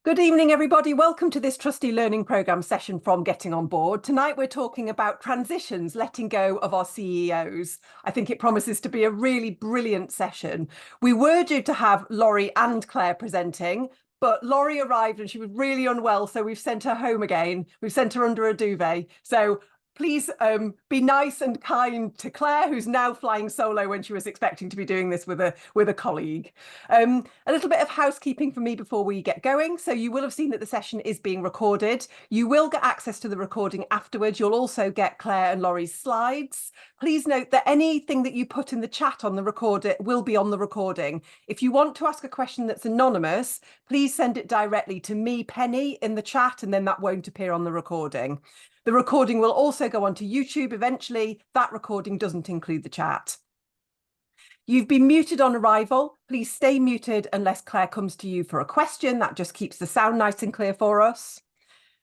Good evening, everybody. Welcome to this Trustee Learning Programme session from Getting On Board. Tonight, we're talking about transitions, letting go of our CEOs. I think it promises to be a really brilliant session. We were due to have Laurie and Claire presenting, but Laurie arrived and she was really unwell, so we've sent her home again. We've sent her under a duvet. So please be nice and kind to Claire, who's now flying solo when she was expecting to be doing this with a colleague. A little bit of housekeeping for me before we get going. So you will have seen that the session is being recorded. You will get access to the recording afterwards. You'll also get Claire and Laurie's slides. Please note that anything that you put in the chat on the recorder will be on the recording. If you want to ask a question that's anonymous, please send it directly to me, Penny, in the chat, and then that won't appear on the recording. The recording will also go onto YouTube eventually. That recording doesn't include the chat. You've been muted on arrival. Please stay muted unless Claire comes to you for a question. That just keeps the sound nice and clear for us.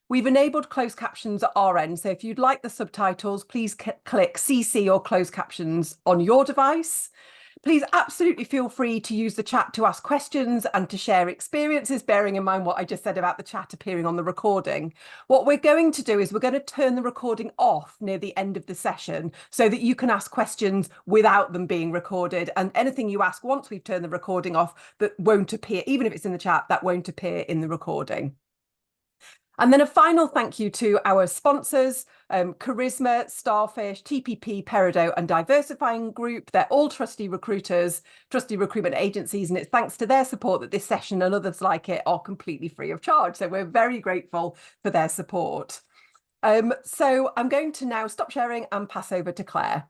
We've enabled closed captions at our end. So if you'd like the subtitles, please click CC or closed captions on your device. Please absolutely feel free to use the chat to ask questions and to share experiences, bearing in mind what I just said about the chat appearing on the recording. What we're going to do is we're going to turn the recording off near the end of the session so that you can ask questions without them being recorded. And anything you ask once we've turned the recording off that won't appear, even if it's in the chat, that won't appear in the recording. And then a final thank you to our sponsors, Charisma, Starfish, TPP, Peridot and Diversifying Group. They're all trustee recruiters, trustee recruitment agencies, and it's thanks to their support that this session and others like it are completely free of charge. So we're very grateful for their support. So I'm going to now stop sharing and pass over to Claire.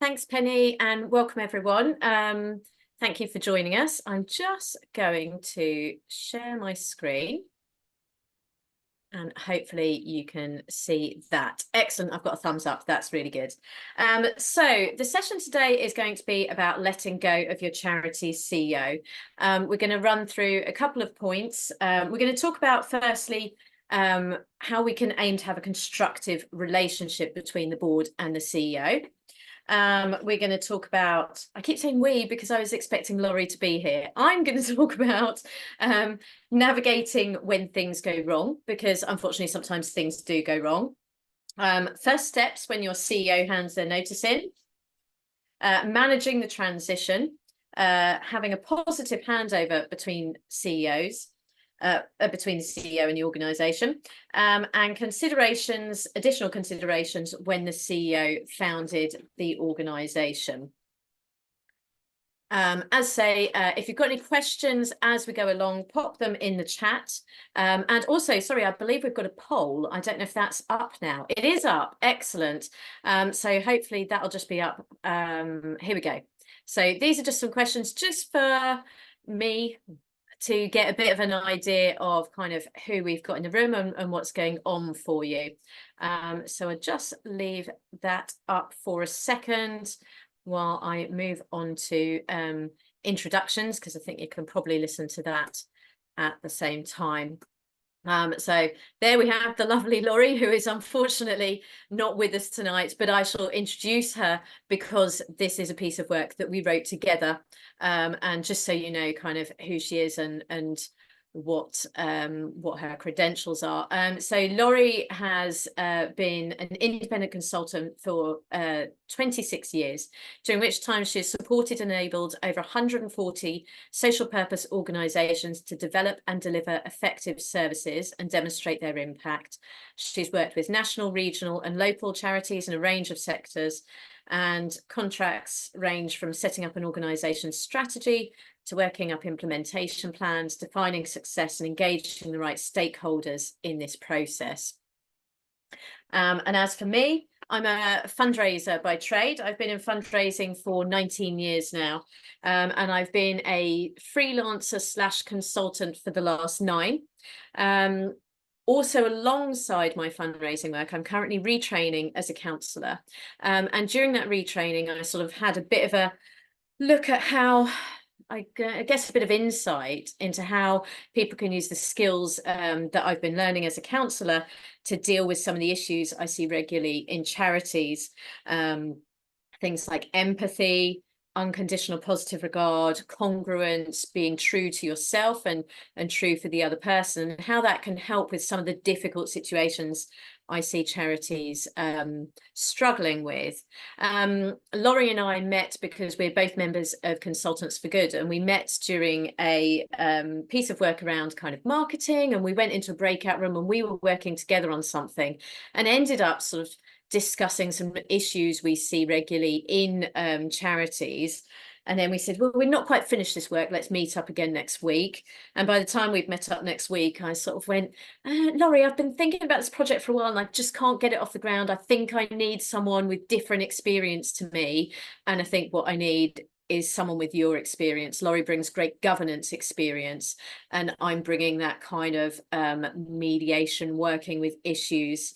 Thanks, Penny, and welcome everyone. Thank you for joining us. I'm just going to share my screen and hopefully you can see that. Excellent, I've got a thumbs up, that's really good. So the session today is going to be about letting go of your charity's CEO. We're going to run through a couple of points. We're going to talk about, firstly, how we can aim to have a constructive relationship between the board and the CEO. We're going to talk about, I keep saying we because I was expecting Laurie to be here. I'm going to talk about navigating when things go wrong, because unfortunately sometimes things do go wrong. First steps when your CEO hands their notice in, managing the transition, having a positive handover between CEOs, between the CEO and the organisation, and considerations, additional considerations when the CEO founded the organisation. As say, if you've got any questions as we go along, pop them in the chat. And also, sorry, I believe we've got a poll. I don't know if that's up now. It is up. Excellent. So hopefully that'll just be up. Here we go. So these are just some questions just for me, to get a bit of an idea of kind of who we've got in the room and what's going on for you. So I'll just leave that up for a second while I move on to introductions, because I think you can probably listen to that at the same time. So there we have the lovely Laurie, who is unfortunately not with us tonight, but I shall introduce her because this is a piece of work that we wrote together. And just so you know kind of who she is and what her credentials are. So Laurie has been an independent consultant for 26 years, during which time she has supported and enabled over 140 social purpose organisations to develop and deliver effective services and demonstrate their impact. She's worked with national, regional and local charities in a range of sectors, and contracts range from setting up an organisation's strategy to working up implementation plans, defining success and engaging the right stakeholders in this process. And as for me, I'm a fundraiser by trade. I've been in fundraising for 19 years now, and I've been a freelancer / consultant for the last 9. Also, alongside my fundraising work, I'm currently retraining as a counsellor. And during that retraining, I sort of had a bit of a look at how, I guess, a bit of insight into how people can use the skills that I've been learning as a counsellor to deal with some of the issues I see regularly in charities. Things like empathy, unconditional positive regard, congruence, being true to yourself and true for the other person, and how that can help with some of the difficult situations I see charities struggling with. Laurie and I met because we're both members of Consultants for Good, and we met during a piece of work around kind of marketing, and we went into a breakout room and we were working together on something and ended up sort of discussing some issues we see regularly in charities. And then we said, well, we're not quite finished this work. Let's meet up again next week. And by the time we've met up next week, I sort of went, Laurie, I've been thinking about this project for a while and I just can't get it off the ground. I think I need someone with different experience to me. And I think what I need is someone with your experience. Laurie brings great governance experience, and I'm bringing that kind of mediation, working with issues,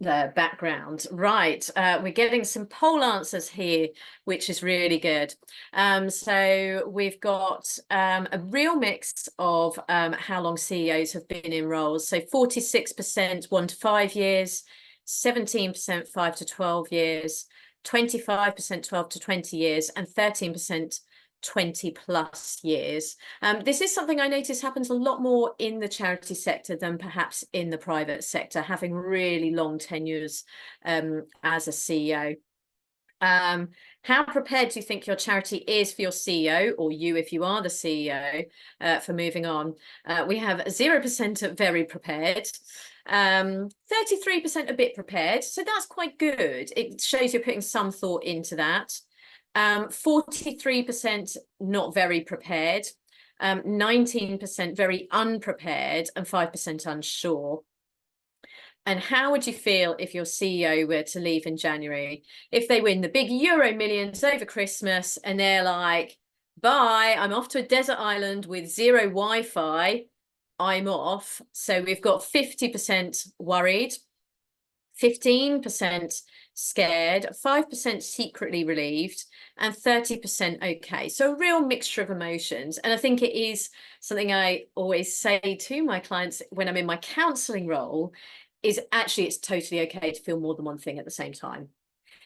the background. Right, we're getting some poll answers here, which is really good. So we've got a real mix of how long CEOs have been in roles. So 46% 1 to 5 years, 17% 5 to 12 years, 25% 12 to 20 years, and 13% 20 plus years. This is something I notice happens a lot more in the charity sector than perhaps in the private sector, having really long tenures as a CEO. How prepared do you think your charity is for your CEO, or you if you are the CEO, for moving on? We have 0% very prepared, 33% a bit prepared, so that's quite good. It shows you're putting some thought into that. 43% not very prepared, 19% very unprepared, and 5% unsure. And how would you feel if your CEO were to leave in January? If they win the big Euro millions over Christmas and they're like, bye, I'm off to a desert island with zero Wi-Fi, I'm off. So we've got 50% worried, 15% scared, 5% secretly relieved, and 30% okay. So a real mixture of emotions. And I think it is something I always say to my clients when I'm in my counselling role, is actually it's totally okay to feel more than one thing at the same time.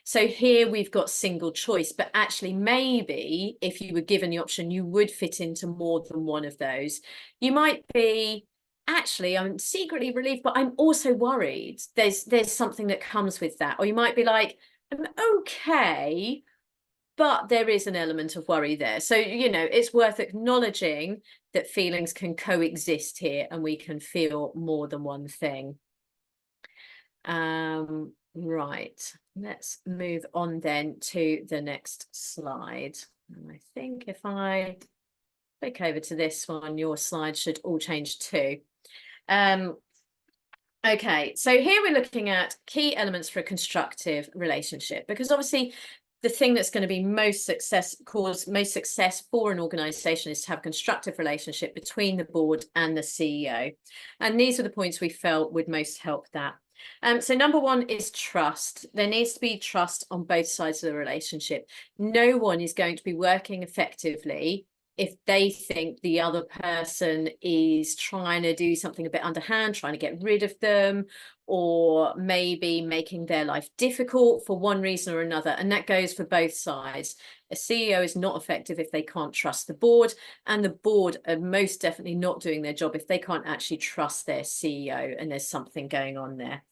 So here we've got single choice, but actually maybe if you were given the option, you would fit into more than one of those. You might be, actually, I'm secretly relieved, but I'm also worried. There's something that comes with that. Or you might be like, I'm okay, but there is an element of worry there. So, you know, it's worth acknowledging that feelings can coexist here and we can feel more than one thing. Right, let's move on then to the next slide. And I think if I click over to this one, your slides should all change too. Okay, so here we're looking at key elements for a constructive relationship, because obviously the thing that's going to be most success for an organization is to have a constructive relationship between the board and the CEO. And these are the points we felt would most help that. So number one is trust. There needs to be trust on both sides of the relationship. No one is going to be working effectively if they think the other person is trying to do something a bit underhand, trying to get rid of them, or maybe making their life difficult for one reason or another. And that goes for both sides. A CEO is not effective if they can't trust the board, and the board are most definitely not doing their job if they can't actually trust their CEO and there's something going on there.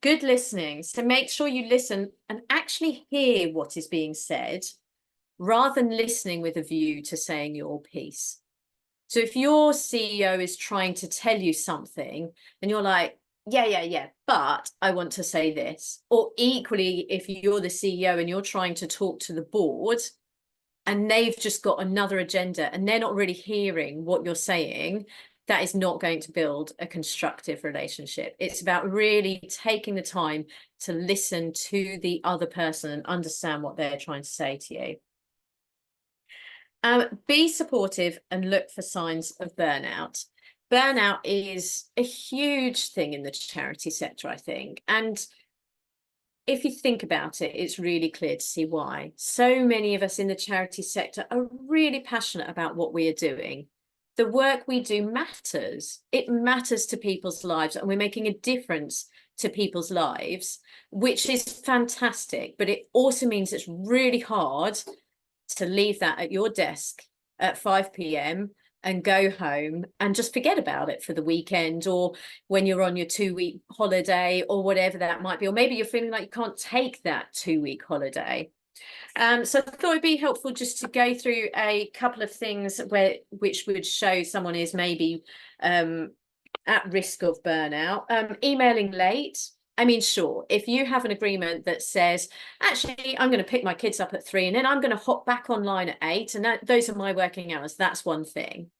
Good listening. So make sure you listen and actually hear what is being said, rather than listening with a view to saying your piece. So if your CEO is trying to tell you something and you're like, yeah, but I want to say this. Or equally, if you're the CEO and you're trying to talk to the board and they've just got another agenda and they're not really hearing what you're saying, that is not going to build a constructive relationship. It's about really taking the time to listen to the other person and understand what they're trying to say to you. Be supportive and look for signs of burnout. Burnout is a huge thing in the charity sector, I think. And if you think about it, it's really clear to see why. So many of us in the charity sector are really passionate about what we are doing. The work we do matters. It matters to people's lives, and we're making a difference to people's lives, which is fantastic. But it also means it's really hard to leave that at your desk at 5 p.m. and go home and just forget about it for the weekend, or when you're on your 2-week holiday, or whatever that might be. Or maybe you're feeling like you can't take that 2-week holiday. So I thought it'd be helpful just to go through a couple of things which would show someone is maybe at risk of burnout. Emailing late. I mean, sure, if you have an agreement that says, actually, I'm going to pick my kids up at 3 and then I'm going to hop back online at 8, and those are my working hours, that's one thing.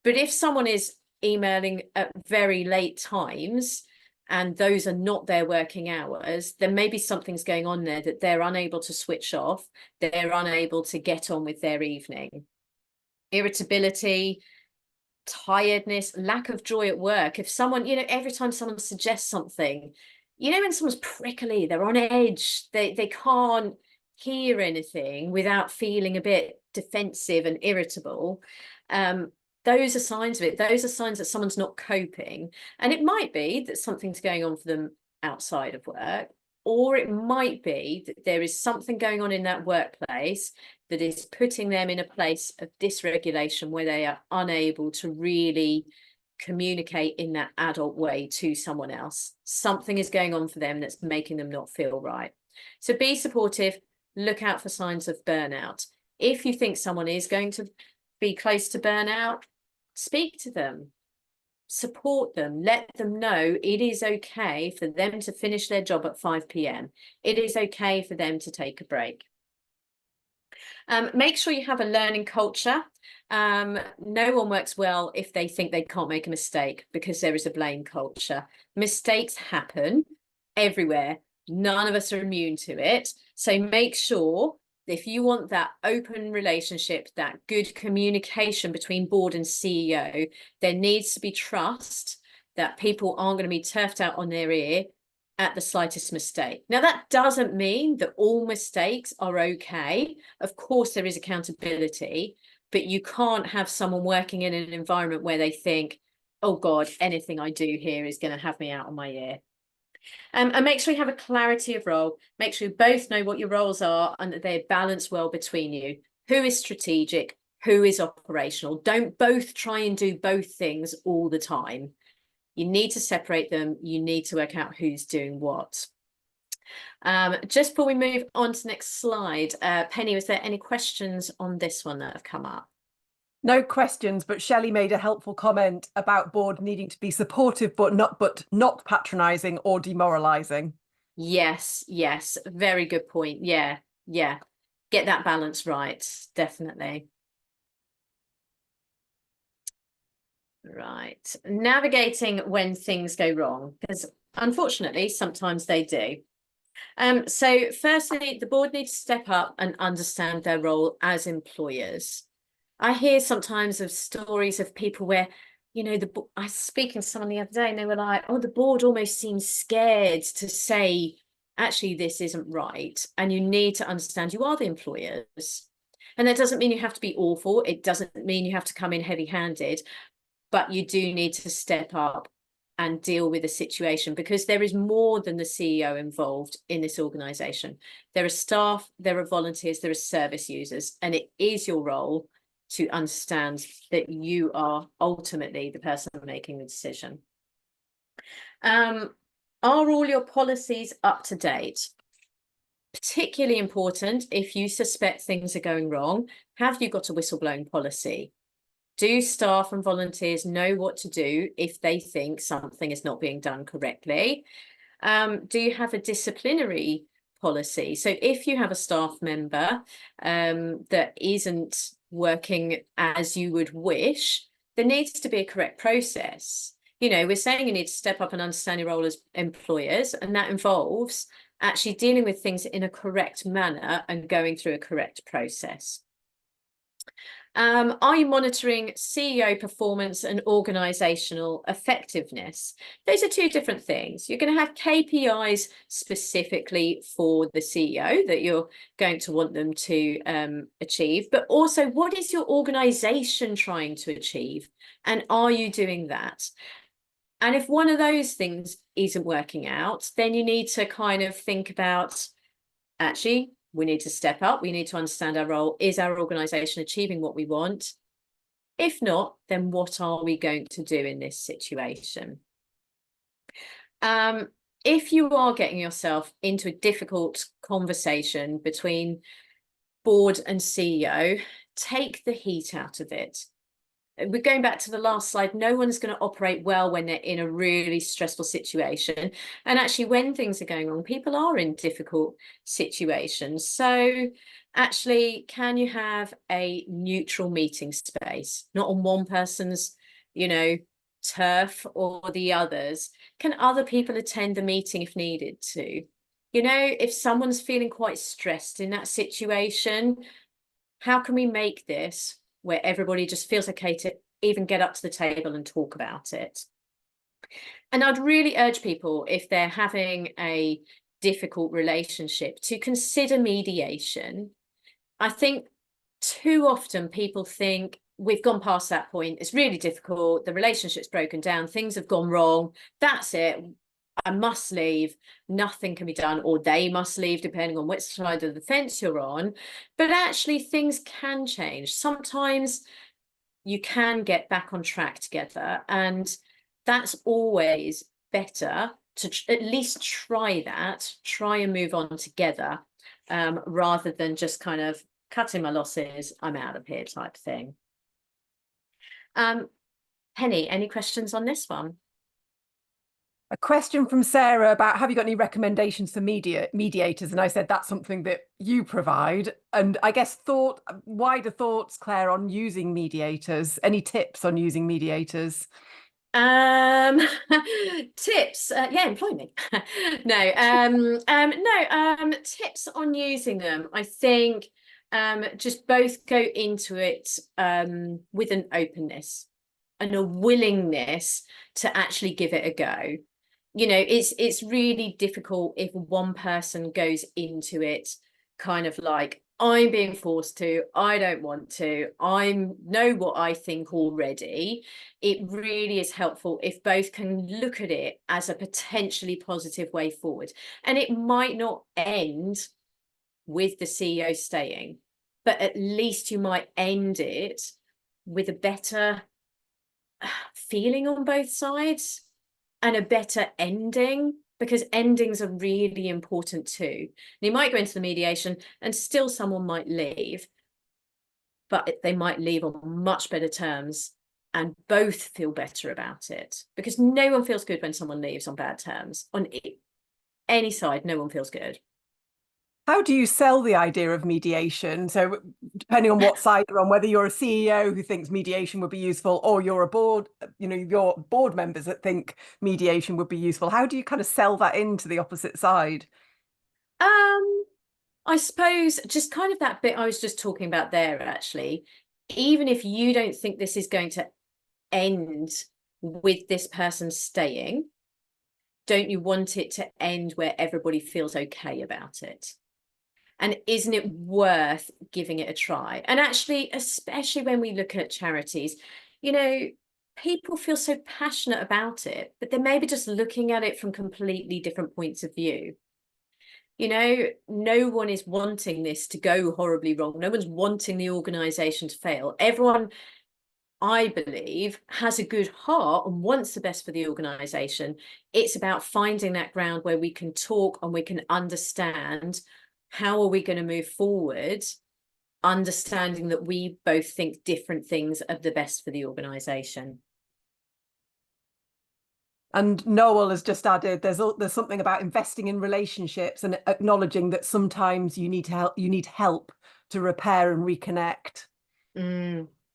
But if someone is emailing at very late times and those are not their working hours, then maybe something's going on there that they're unable to switch off. They're unable to get on with their evening. Irritability, tiredness, lack of joy at work. If someone, every time someone suggests something, when someone's prickly, they're on edge, they can't hear anything without feeling a bit defensive and irritable. Those are signs of it. Those are signs that someone's not coping. And it might be that something's going on for them outside of work, or it might be that there is something going on in that workplace that is putting them in a place of dysregulation where they are unable to really communicate in that adult way to someone else. Something is going on for them that's making them not feel right. So be supportive, look out for signs of burnout. If you think someone is going to be close to burnout, speak to them, support them, let them know it is okay for them to finish their job at 5 p.m. It is okay for them to take a break. Make sure you have a learning culture. No one works well if they think they can't make a mistake, because there is a blame culture. Mistakes happen everywhere. None of us are immune to it. So make sure, if you want that open relationship, that good communication between board and CEO, there needs to be trust that people aren't going to be turfed out on their ear at the slightest mistake. Now, that doesn't mean that all mistakes are okay. Of course, there is accountability, but you can't have someone working in an environment where they think, oh God, anything I do here is going to have me out on my ear. And make sure you have a clarity of role. Make sure you both know what your roles are and that they're balanced well between you. Who is strategic? Who is operational? Don't both try and do both things all the time. You need to separate them. You need to work out who's doing what. Just before we move on to the next slide, Penny, was there any questions on this one that have come up? No questions, but Shelley made a helpful comment about board needing to be supportive, but not patronising or demoralising. Yes, very good point. Yeah. Get that balance right, definitely. Right, navigating when things go wrong, because unfortunately sometimes they do. So firstly, the board needs to step up and understand their role as employers. I hear sometimes of stories of people where, I was speaking to someone the other day and they were like, oh, the board almost seems scared to say, actually, this isn't right. And you need to understand you are the employers. And that doesn't mean you have to be awful. It doesn't mean you have to come in heavy-handed, but you do need to step up and deal with the situation, because there is more than the CEO involved in this organisation. There are staff, there are volunteers, there are service users, and it is your role to understand that you are ultimately the person making the decision. Are all your policies up to date? Particularly important if you suspect things are going wrong. Have you got a whistleblowing policy? Do staff and volunteers know what to do if they think something is not being done correctly? Do you have a disciplinary policy? So if you have a staff member that isn't working as you would wish, there needs to be a correct process. We're saying you need to step up and understand your role as employers, and that involves actually dealing with things in a correct manner and going through a correct process. Are you monitoring CEO performance and organisational effectiveness? Those are two different things. You're going to have KPIs specifically for the CEO that you're going to want them to achieve, but also what is your organisation trying to achieve, and are you doing that? And if one of those things isn't working out, then you need to kind of think about, actually, we need to step up. We need to understand our role. Is our organisation achieving what we want? If not, then what are we going to do in this situation? If you are getting yourself into a difficult conversation between board and CEO, take the heat out of it. We're going back to the last slide. No one's going to operate well when they're in a really stressful situation. And actually, when things are going wrong, people are in difficult situations. So actually, can you have a neutral meeting space, not on one person's, turf or the others? Can other people attend the meeting if needed to? If someone's feeling quite stressed in that situation, how can we make this where everybody just feels okay to even get up to the table and talk about it? And I'd really urge people, if they're having a difficult relationship, to consider mediation. I think too often people think we've gone past that point. It's really difficult. The relationship's broken down. Things have gone wrong. That's it. I must leave. Nothing can be done, or they must leave, depending on which side of the fence you're on. But actually, things can change. Sometimes you can get back on track together, and that's always better to at least try that, try and move on together, rather than just kind of cutting my losses, I'm out of here type thing. Penny, any questions on this one? A question from Sarah about, have you got any recommendations for mediators? And I said that's something that you provide. And I guess wider thoughts, Claire, on using mediators. Any tips on using mediators? Tips, yeah, employ me. Tips on using them. I think just both go into it with an openness and a willingness to actually give it a go. It's really difficult if one person goes into it kind of like, I'm being forced to, I don't want to, I know what I think already. It really is helpful if both can look at it as a potentially positive way forward. And it might not end with the CEO staying, but at least you might end it with a better feeling on both sides and a better ending, because endings are really important too. You might go into the mediation and still someone might leave, but they might leave on much better terms and both feel better about it, because no one feels good when someone leaves on bad terms. On any side, no one feels good. How do you sell the idea of mediation? So depending on what side you're on, whether you're a CEO who thinks mediation would be useful, or you're a board, your board members that think mediation would be useful, how do you kind of sell that into the opposite side? I suppose just kind of that bit I was just talking about there, actually. Even if you don't think this is going to end with this person staying, don't you want it to end where everybody feels okay about it? And isn't it worth giving it a try? And actually, especially when we look at charities, people feel so passionate about it, but they're maybe just looking at it from completely different points of view. No one is wanting this to go horribly wrong. No one's wanting the organisation to fail. Everyone, I believe, has a good heart and wants the best for the organisation. It's about finding that ground where we can talk and we can understand how are we going to move forward, understanding that we both think different things are the best for the organisation. And Noel has just added, there's something about investing in relationships and acknowledging that sometimes you need help to repair and reconnect.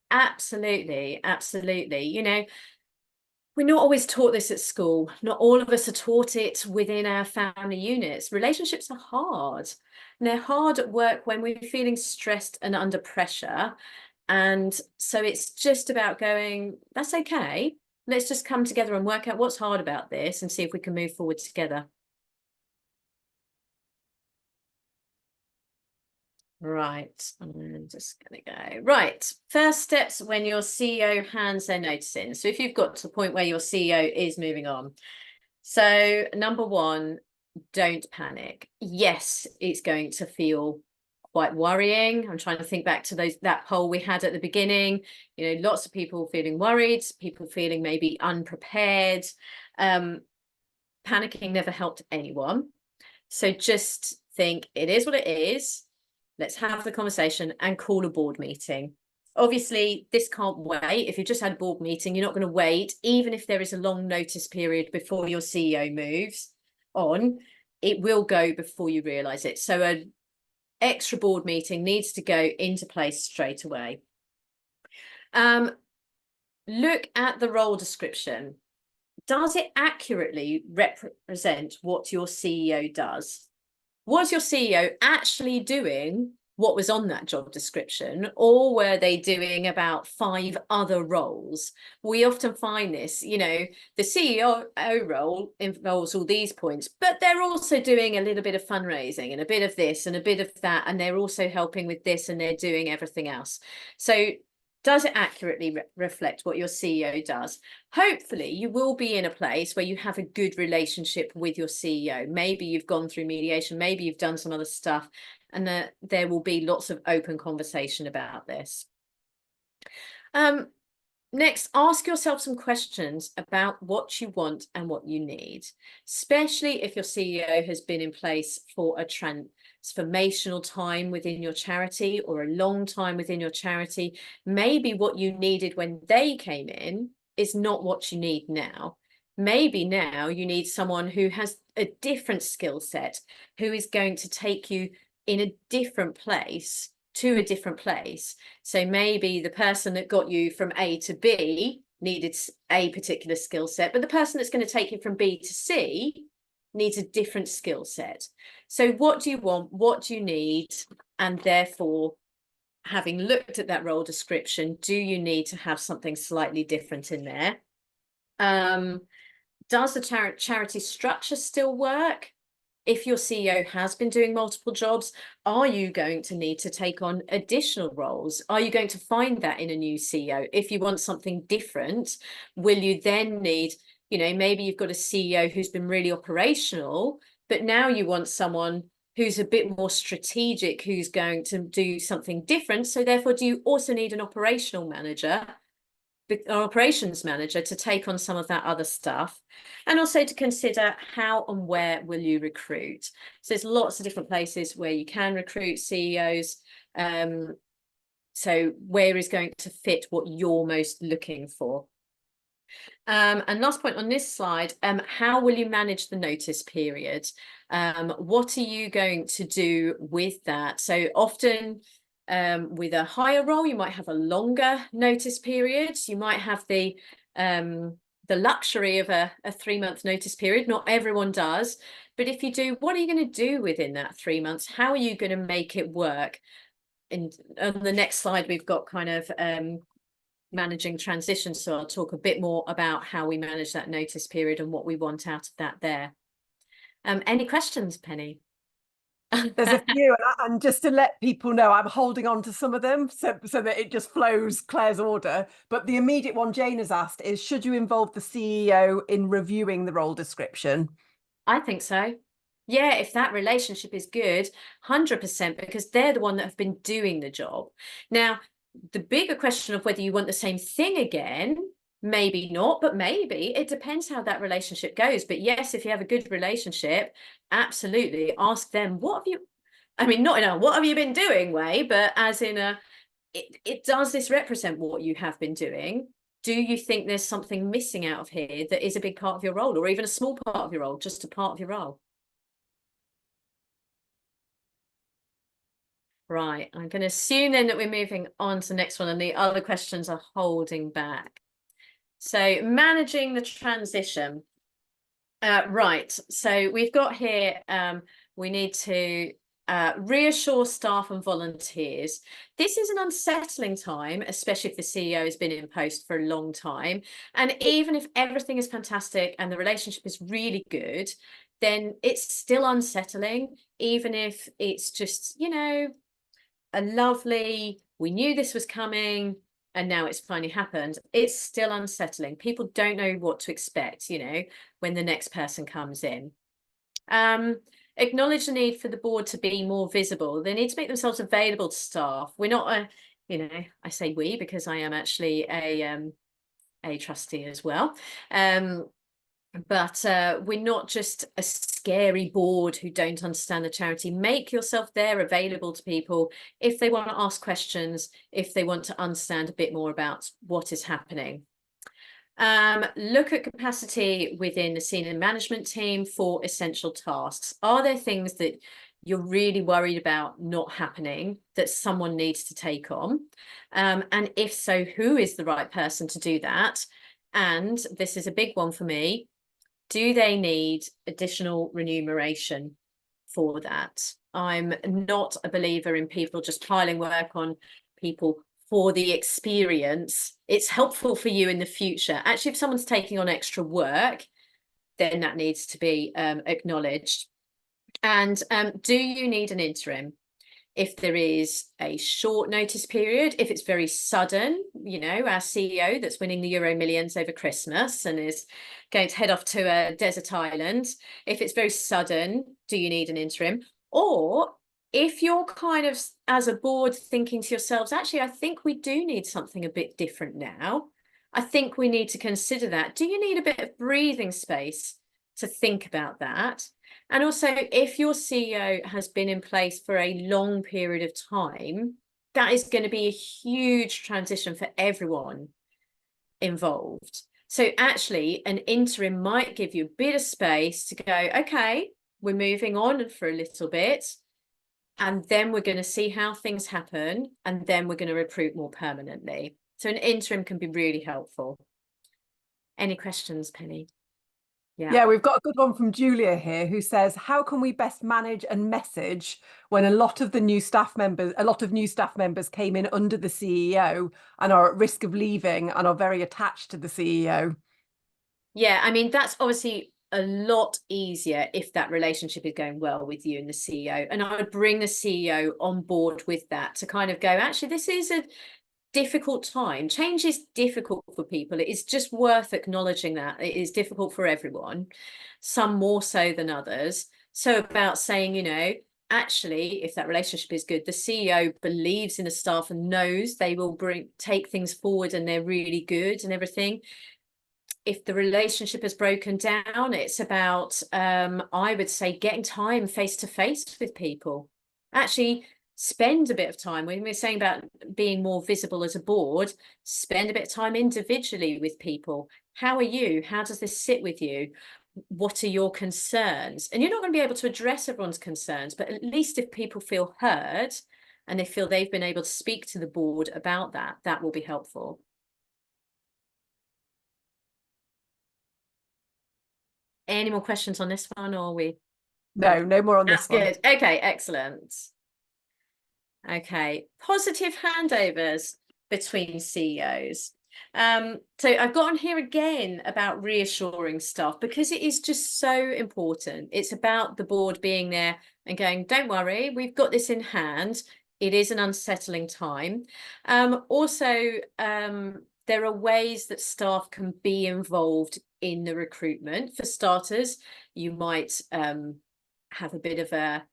Absolutely, absolutely. We're not always taught this at school. Not all of us are taught it within our family units. Relationships are hard. And they're hard at work when we're feeling stressed and under pressure. And so it's just about going, that's okay. Let's just come together and work out what's hard about this and see if we can move forward together. Right, I'm just going to go. Right, first steps when your CEO hands their notice in. So if you've got to the point where your CEO is moving on. So number one, don't panic. Yes, it's going to feel quite worrying. I'm trying to think back to that poll we had at the beginning. You know, lots of people feeling worried, people feeling maybe unprepared. Panicking never helped anyone. So just think it is what it is. Let's have the conversation and call a board meeting. Obviously, this can't wait. If you've just had a board meeting, you're not going to wait, even if there is a long notice period before your CEO moves on, it will go before you realise it. So an extra board meeting needs to go into place straight away. Look at the role description. Does it accurately represent what your CEO does? Was your CEO actually doing what was on that job description, or were they doing about 5 other roles? We often find this, you know, the CEO role involves all these points, but they're also doing a little bit of fundraising and a bit of this and a bit of that, and they're also helping with this and they're doing everything else. So does it accurately reflect what your CEO does? Hopefully, you will be in a place where you have a good relationship with your CEO. Maybe you've gone through mediation, maybe you've done some other stuff, and there will be lots of open conversation about this. Next, ask yourself some questions about what you want and what you need, especially if your CEO has been in place for a transformational time within your charity or a long time within your charity. Maybe what you needed when they came in is not what you need now. Maybe now you need someone who has a different skill set, who is going to take you in a different place to a different place. So maybe the person that got you from A to B needed a particular skill set, but the person that's going to take you from B to C needs a different skill set. So what do you want? What do you need? And therefore, having looked at that role description, do you need to have something slightly different in there? Does the charity structure still work? If your CEO has been doing multiple jobs, are you going to need to take on additional roles? Are you going to find that in a new CEO? If you want something different, will you then need, you know, maybe you've got a CEO who's been really operational, but now you want someone who's a bit more strategic, who's going to do something different. So therefore, do you also need an operational manager, an operations manager, to take on some of that other stuff, and also to consider how and where will you recruit. So there's lots of different places where you can recruit CEOs. So where is going to fit what you're most looking for? And last point on this slide, how will you manage the notice period? What are you going to do with that? So often, with a higher role, you might have a longer notice period. You might have the luxury of a 3-month notice period. Not everyone does, but if you do, what are you going to do within that 3 months? How are you going to make it work? And on the next slide, we've got kind of managing transition. So I'll talk a bit more about how we manage that notice period and what we want out of that there. Any questions, Penny? There's a few, and just to let people know, I'm holding on to some of them so that it just flows Claire's order. But the immediate one Jane has asked is, should you involve the CEO in reviewing the role description? I think so. Yeah, if that relationship is good, 100%, because they're the one that have been doing the job. Now, the bigger question of whether you want the same thing again, maybe not, but maybe it depends how that relationship goes. But yes, if you have a good relationship, absolutely ask them, what have you, I mean, not in a what have you been doing way, but as in a, it does this represent what you have been doing? Do you think there's something missing out of here that is a big part of your role, or even a small part of your role, just a part of your role? Right, I'm going to assume then that we're moving on to the next one, and the other questions are holding back. So managing the transition. Right, so we've got here, we need to reassure staff and volunteers. This is an unsettling time, especially if the CEO has been in post for a long time. And even if everything is fantastic and the relationship is really good, then it's still unsettling, even if it's just, you know, a lovely, we knew this was coming and now it's finally happened, it's still unsettling. People don't know what to expect, you know, when the next person comes in. Acknowledge the need for the board to be more visible. They need to make themselves available to staff. We're not a, you know, I say we because I am actually a trustee as well. But we're not just a scary board who don't understand the charity. Make yourself there available to people if they want to ask questions, if they want to understand a bit more about what is happening. Look at capacity within the senior management team for essential tasks. Are there things that you're really worried about not happening that someone needs to take on? And if so, who is the right person to do that? And this is a big one for me. Do they need additional remuneration for that? I'm not a believer in people just piling work on people for the experience. It's helpful for you in the future. Actually, if someone's taking on extra work, then that needs to be acknowledged. And do you need an interim? If there is a short notice period, if it's very sudden, you know, our CEO that's winning the Euro Millions over Christmas and is going to head off to a desert island, if it's very sudden, do you need an interim? Or if you're kind of, as a board, thinking to yourselves, actually, I think we do need something a bit different now. I think we need to consider that. Do you need a bit of breathing space to think about that? And also, if your CEO has been in place for a long period of time, that is going to be a huge transition for everyone involved. So actually, an interim might give you a bit of space to go, okay, we're moving on for a little bit, and then we're going to see how things happen, and then we're going to recruit more permanently. So an interim can be really helpful. Any questions, Penny? Yeah, we've got a good one from Julia here who says, how can we best manage and message when a lot of new staff members came in under the CEO and are at risk of leaving and are very attached to the CEO? Yeah, I mean, that's obviously a lot easier if that relationship is going well with you and the CEO. And I would bring the CEO on board with that to kind of go, actually, this is a difficult time. Change is difficult for people. It is just worth acknowledging that it is difficult for everyone, some more so than others. So about saying, you know, actually, if that relationship is good, the CEO believes in the staff and knows they will take things forward and they're really good and everything. If the relationship is broken down, it's about, I would say, getting time face to face with people. Actually, spend a bit of time. When we're saying about being more visible as a board, spend a bit of time individually with people. How are you? How does this sit with you? What are your concerns? And you're not going to be able to address everyone's concerns, but at least if people feel heard and they feel they've been able to speak to the board about that, that will be helpful. Any more questions on this one, or are we? No more on That's this one. good. Okay, excellent. Okay, positive handovers between CEOs. So I've got on here again about reassuring staff because it is just so important. It's about the board being there and going, don't worry, we've got this in hand. It is an unsettling time. Also, there are ways that staff can be involved in the recruitment. For starters, you might have a bit of a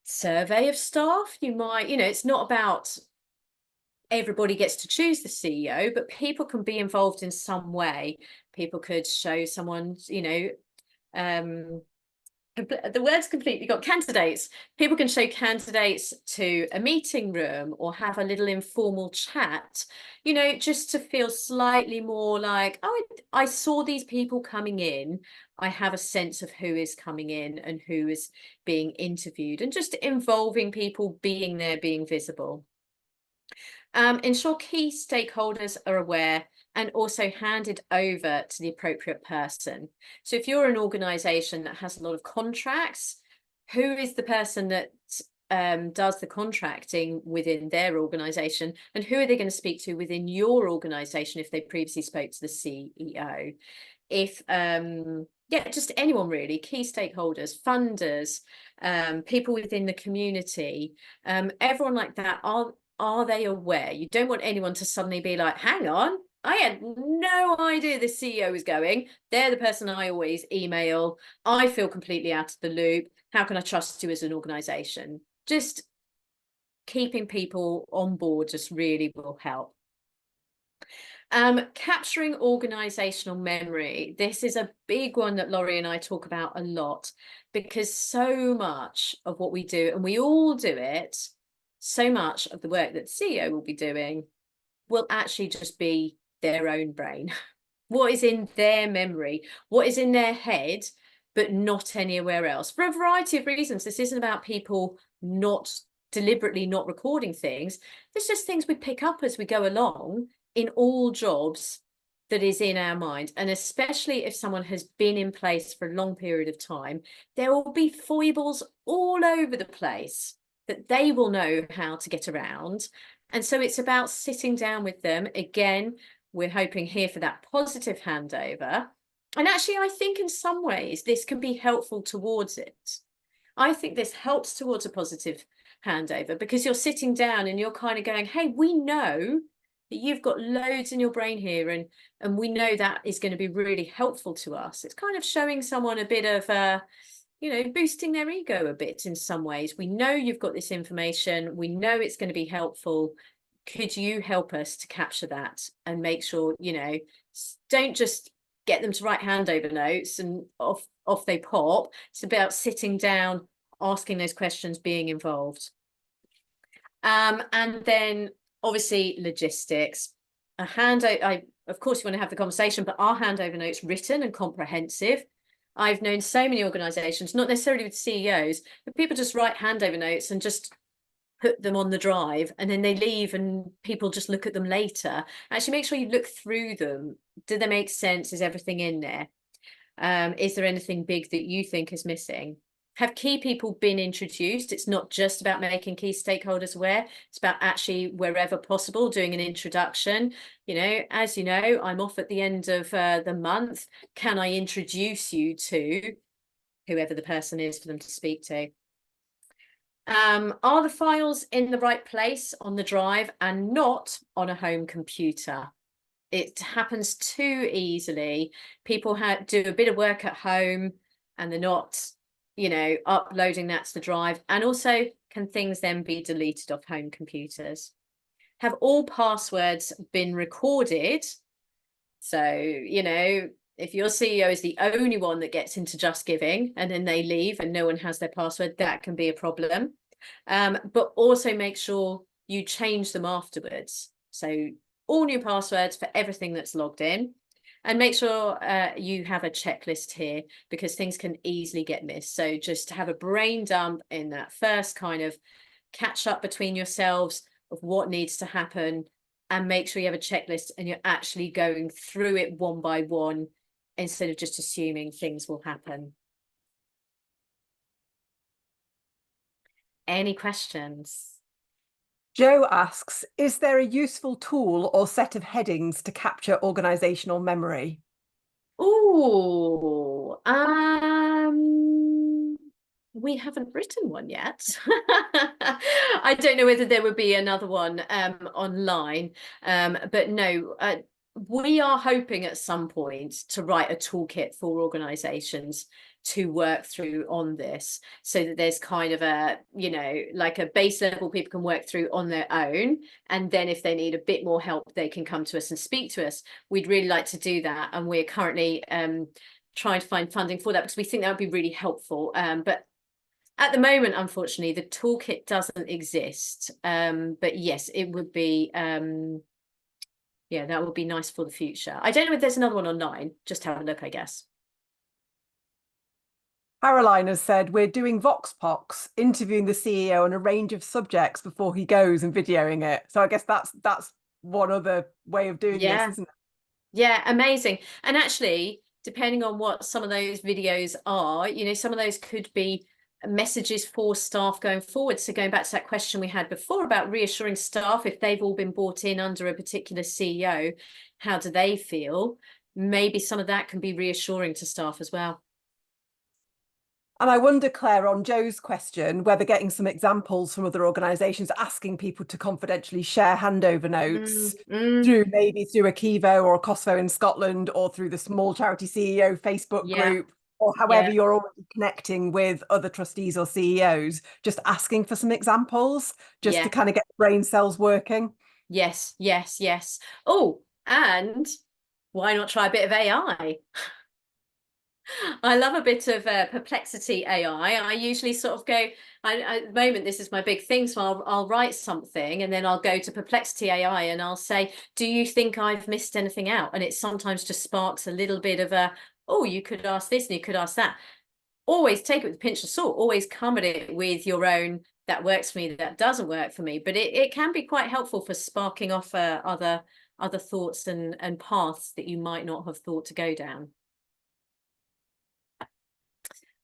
survey of staff. You might, you know, it's not about everybody gets to choose the CEO, but people can be involved in some way. People could show someone, you know, the word's completely got candidates. People can show candidates to a meeting room or have a little informal chat, you know, just to feel slightly more like, oh, I saw these people coming in. I have a sense of who is coming in and who is being interviewed, and just involving people being there, being visible. Ensure key stakeholders are aware and also handed over to the appropriate person. So if you're an organisation that has a lot of contracts, who is the person that does the contracting within their organisation, and who are they going to speak to within your organisation if they previously spoke to the CEO? If yeah, just anyone really, key stakeholders, funders, people within the community, everyone like that, are they aware? You don't want anyone to suddenly be like, hang on, I had no idea the CEO was going. They're the person I always email. I feel completely out of the loop. How can I trust you as an organization? Just keeping people on board just really will help. Capturing organizational memory. This is a big one that Laurie and I talk about a lot, because so much of what we do, and we all do it, so much of the work that the CEO will be doing will actually just be their own brain. What is in their memory, what is in their head, but not anywhere else. For a variety of reasons. This isn't about people not deliberately not recording things. There's just things we pick up as we go along in all jobs that is in our mind. And especially if someone has been in place for a long period of time, there will be foibles all over the place that they will know how to get around. And so it's about sitting down with them. Again, we're hoping here for that positive handover. And actually, I think in some ways this can be helpful towards it. I think this helps towards a positive handover, because you're sitting down and you're kind of going, hey, we know that you've got loads in your brain here, and we know that is going to be really helpful to us. It's kind of showing someone a bit of boosting their ego a bit in some ways. We know you've got this information. We know it's going to be helpful. Could you help us to capture that and make sure, don't just get them to write handover notes and off they pop. It's about sitting down, asking those questions, being involved. And then obviously logistics. A handover, of course you want to have the conversation, but our handover notes written and comprehensive. I've known so many organizations, not necessarily with CEOs, but people just write handover notes and just put them on the drive, and then they leave and people just look at them later. Actually, make sure you look through them. Do they make sense? Is everything in there? Is there anything big that you think is missing? Have key people been introduced? It's not just about making key stakeholders aware. It's about actually, wherever possible, doing an introduction. As you know, I'm off at the end of the month. Can I introduce you to whoever the person is for them to speak to? Are the files in the right place on the drive and not on a home computer? It happens too easily. People do a bit of work at home and they're not, uploading that to the drive. And also, can things then be deleted off home computers? Have all passwords been recorded? So, if your CEO is the only one that gets into Just Giving and then they leave and no one has their password, that can be a problem. But also make sure you change them afterwards. So all new passwords for everything that's logged in, and make sure you have a checklist here, because things can easily get missed. So just have a brain dump in that first kind of catch up between yourselves of what needs to happen, and make sure you have a checklist and you're actually going through it one by one instead of just assuming things will happen. Any questions? Joe asks, is there a useful tool or set of headings to capture organizational memory? Oh, we haven't written one yet. I don't know whether there would be another one online, but no, we are hoping at some point to write a toolkit for organizations to work through on this, so that there's kind of a, like a base level people can work through on their own. And then if they need a bit more help, they can come to us and speak to us. We'd really like to do that. And we're currently trying to find funding for that, because we think that would be really helpful. But at the moment, unfortunately, the toolkit doesn't exist. But yes, it would be, yeah, that would be nice for the future. I don't know if there's another one online. Just have a look, I guess. Caroline has said, we're doing Vox Pox, interviewing the CEO on a range of subjects before he goes and videoing it. So I guess that's one other way of doing this, isn't it? Yeah, amazing. And actually, depending on what some of those videos are, some of those could be messages for staff going forward. So going back to that question we had before about reassuring staff, if they've all been brought in under a particular CEO, how do they feel? maybe some of that can be reassuring to staff as well. And I wonder, Claire, on Joe's question, whether getting some examples from other organisations, asking people to confidentially share handover notes through a Kivo or a Cosvo in Scotland, or through the Small Charity CEO Facebook Yeah, group, or however yeah. you're already connecting with other trustees or CEOs, just asking for some examples, just Yeah. to kind of get the brain cells working. Yes, yes, yes. Oh, and why not try a bit of AI? I love a bit of perplexity AI. I usually sort of go, at the moment, this is my big thing. So I'll write something and then I'll go to perplexity AI and I'll say, do you think I've missed anything out? And it sometimes just sparks a little bit of a, oh, you could ask this and you could ask that. Always take it with a pinch of salt. Always come at it with your own, that works for me, that doesn't work for me. But it can be quite helpful for sparking off other thoughts and paths that you might not have thought to go down.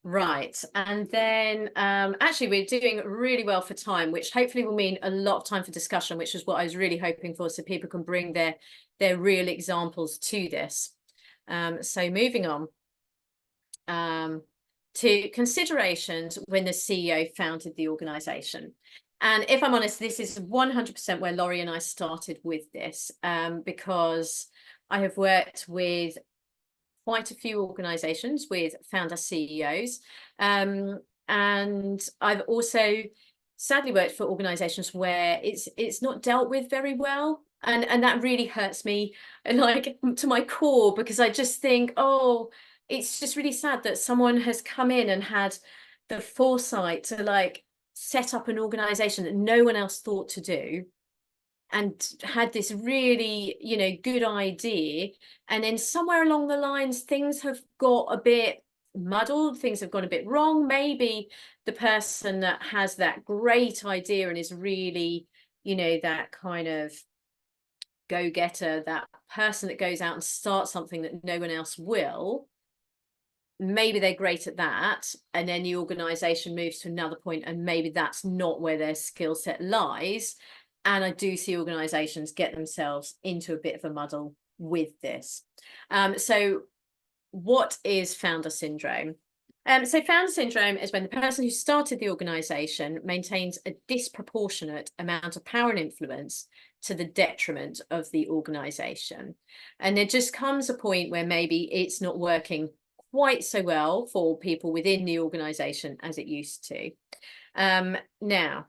Right, and then actually we're doing really well for time, which hopefully will mean a lot of time for discussion, which is what I was really hoping for, so people can bring their real examples to this. So moving on to considerations when the CEO founded the organization. And if I'm honest, this is 100% where Laurie and I started with this, because I have worked with quite a few organizations with founder CEOs. And I've also sadly worked for organizations where it's not dealt with very well. And that really hurts me, like, to my core, because I just think, oh, it's just really sad that someone has come in and had the foresight to like set up an organization that no one else thought to do, and had this really, good idea. And then somewhere along the lines, things have got a bit muddled, things have gone a bit wrong. Maybe the person that has that great idea and is really, that kind of go-getter, that person that goes out and starts something that no one else will, maybe they're great at that, and then the organization moves to another point and maybe that's not where their skill set lies. And I do see organizations get themselves into a bit of a muddle with this. So what is founder syndrome? So founder syndrome is when the person who started the organization maintains a disproportionate amount of power and influence to the detriment of the organization. And there just comes a point where maybe it's not working quite so well for people within the organization as it used to. Now,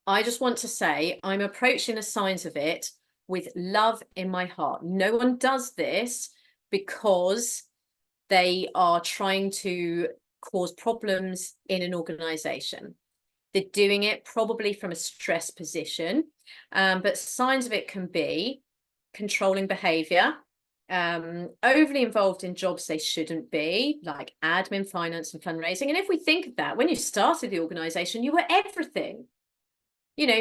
I just want to say I'm approaching the signs of it with love in my heart. No one does this because they are trying to cause problems in an organization. They're doing it probably from a stress position, but signs of it can be controlling behavior, overly involved in jobs they shouldn't be, like admin, finance, and fundraising. And if we think of that, when you started the organization, you were everything.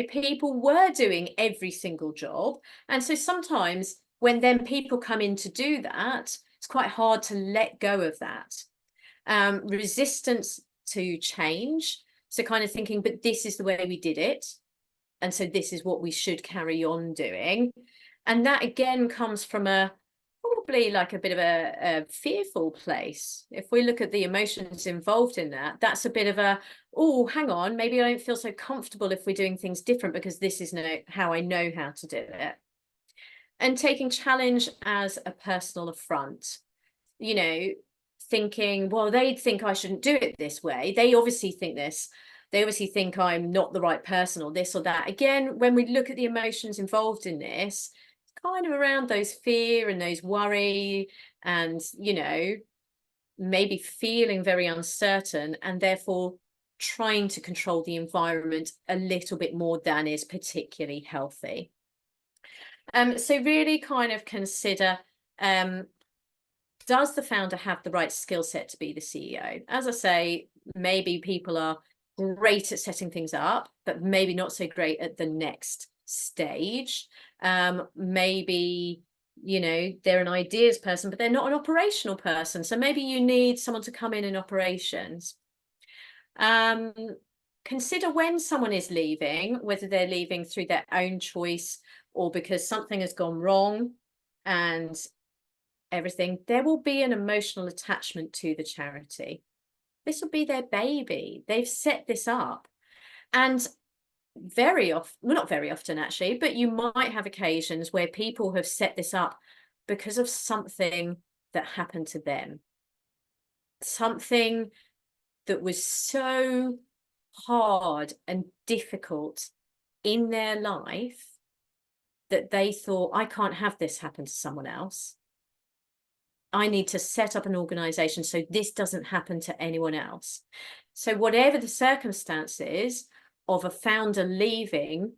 People were doing every single job. And so sometimes when then people come in to do that, it's quite hard to let go of that. Resistance to change. So kind of thinking, but this is the way we did it. And so this is what we should carry on doing. And that again comes from probably like a bit of a fearful place. If we look at the emotions involved in that, that's a bit of a, oh, hang on, maybe I don't feel so comfortable if we're doing things different because this is how I know how to do it. And taking challenge as a personal affront, thinking, well, they'd think I shouldn't do it this way. They obviously think this. They obviously think I'm not the right person or this or that. Again, when we look at the emotions involved in this, kind of around those fear and those worry and, maybe feeling very uncertain and therefore trying to control the environment a little bit more than is particularly healthy. So really kind of consider, does the founder have the right skill set to be the CEO? As I say, maybe people are great at setting things up, but maybe not so great at the next stage. Maybe, they're an ideas person, but they're not an operational person. So maybe you need someone to come in operations. Consider when someone is leaving, whether they're leaving through their own choice or because something has gone wrong and everything, there will be an emotional attachment to the charity. This will be their baby. They've set this up. And very often, well, not very often actually, but you might have occasions where people have set this up because of something that happened to them. Something that was so hard and difficult in their life that they thought, I can't have this happen to someone else. I need to set up an organization so this doesn't happen to anyone else. So whatever the circumstances of a founder leaving,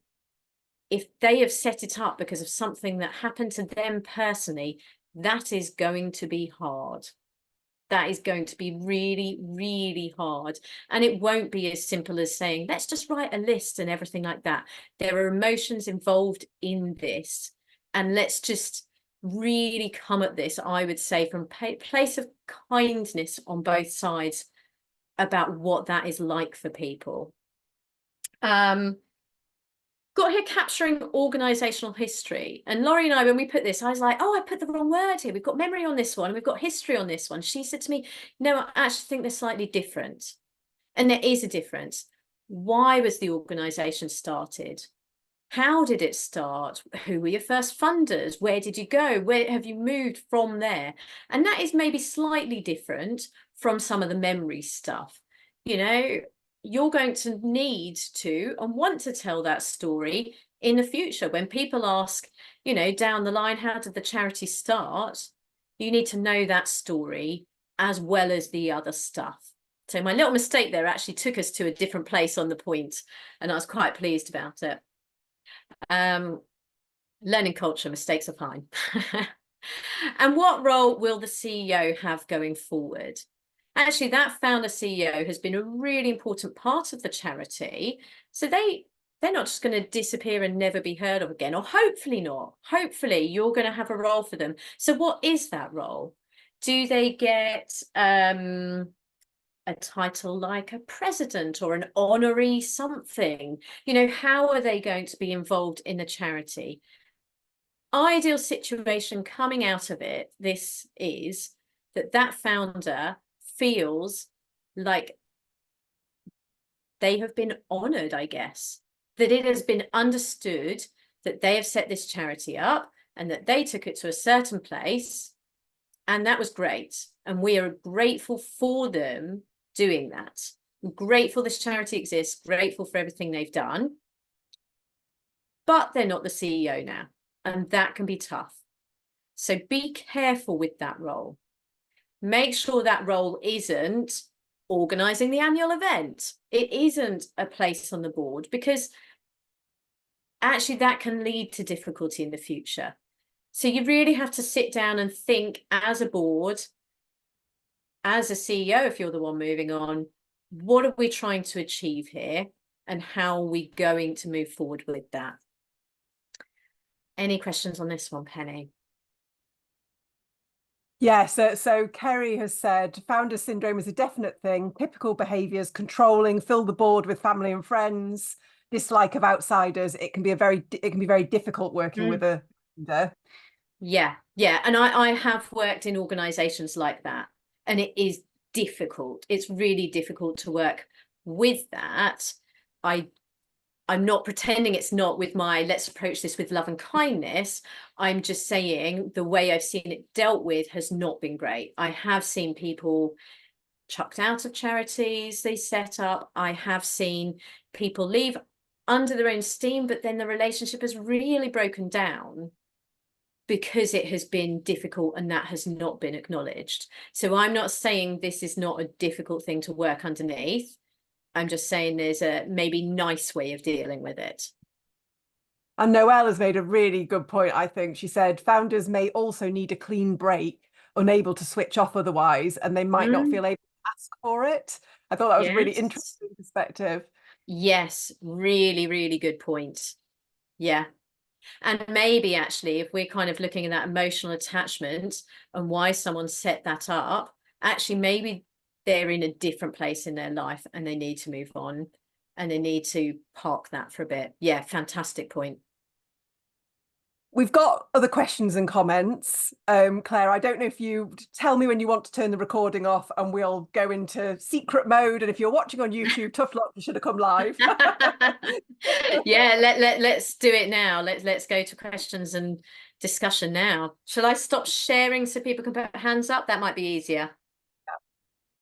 if they have set it up because of something that happened to them personally, that is going to be hard. That is going to be really, really hard. And it won't be as simple as saying, let's just write a list and everything like that. There are emotions involved in this. And let's just really come at this, I would say, from a place of kindness on both sides about what that is like for people. Got here capturing organizational history. And Laurie and I, when we put this, I was like, oh, I put the wrong word here. We've got memory on this one. We've got history on this one. She said to me, no, I actually think they're slightly different. And there is a difference. Why was the organization started? How did it start? Who were your first funders? Where did you go? Where have you moved from there? And that is maybe slightly different from some of the memory stuff. You know, you're going to need to and want to tell that story in the future. When people ask, you know, down the line, how did the charity start? You need to know that story as well as the other stuff. So my little mistake there actually took us to a different place on the point, and I was quite pleased about it. Learning culture, mistakes are fine. And what role will the CEO have going forward? Actually, that founder CEO has been a really important part of the charity. So they're not just going to disappear and never be heard of again, or hopefully not. Hopefully you're going to have a role for them. So what is that role? Do they get a title like a president or an honorary something? You know, how are they going to be involved in the charity? Ideal situation coming out of it, this is that founder feels like they have been honored, I guess, that it has been understood that they have set this charity up and that they took it to a certain place, and that was great. And we are grateful for them doing that. I'm grateful this charity exists, grateful for everything they've done, but they're not the CEO now. And that can be tough. So be careful with that role. Make sure that role isn't organising the annual event. It isn't a place on the board, because actually that can lead to difficulty in the future. So you really have to sit down and think as a board, as a CEO, if you're the one moving on, what are we trying to achieve here? And how are we going to move forward with that? Any questions on this one, Penny? Yeah, so Kerry has said founder syndrome is a definite thing. Typical behaviours: controlling, fill the board with family and friends, dislike of outsiders. It can be very difficult working with a founder. Yeah, and I have worked in organizations like that, and it is difficult. It's really difficult to work with that. I'm not pretending it's not with my let's approach this with love and kindness. I'm just saying the way I've seen it dealt with has not been great. I have seen people chucked out of charities they set up. I have seen people leave under their own steam, but then the relationship has really broken down because it has been difficult and that has not been acknowledged. So I'm not saying this is not a difficult thing to work underneath. I'm just saying there's a maybe nice way of dealing with it. And Noelle has made a really good point, I think. She said founders may also need a clean break, unable to switch off otherwise, and they might not feel able to ask for it. I thought that was a really interesting perspective. Yes, really, really good point. Yeah. And maybe actually, if we're kind of looking at that emotional attachment and why someone set that up, actually, maybe they're in a different place in their life and they need to move on and they need to park that for a bit. Yeah, fantastic point. We've got other questions and comments. Claire, I don't know if you tell me when you want to turn the recording off and we'll go into secret mode. And if you're watching on YouTube, tough luck, you should have come live. Yeah, let's do it now. Let's go to questions and discussion now. Shall I stop sharing so people can put hands up? That might be easier.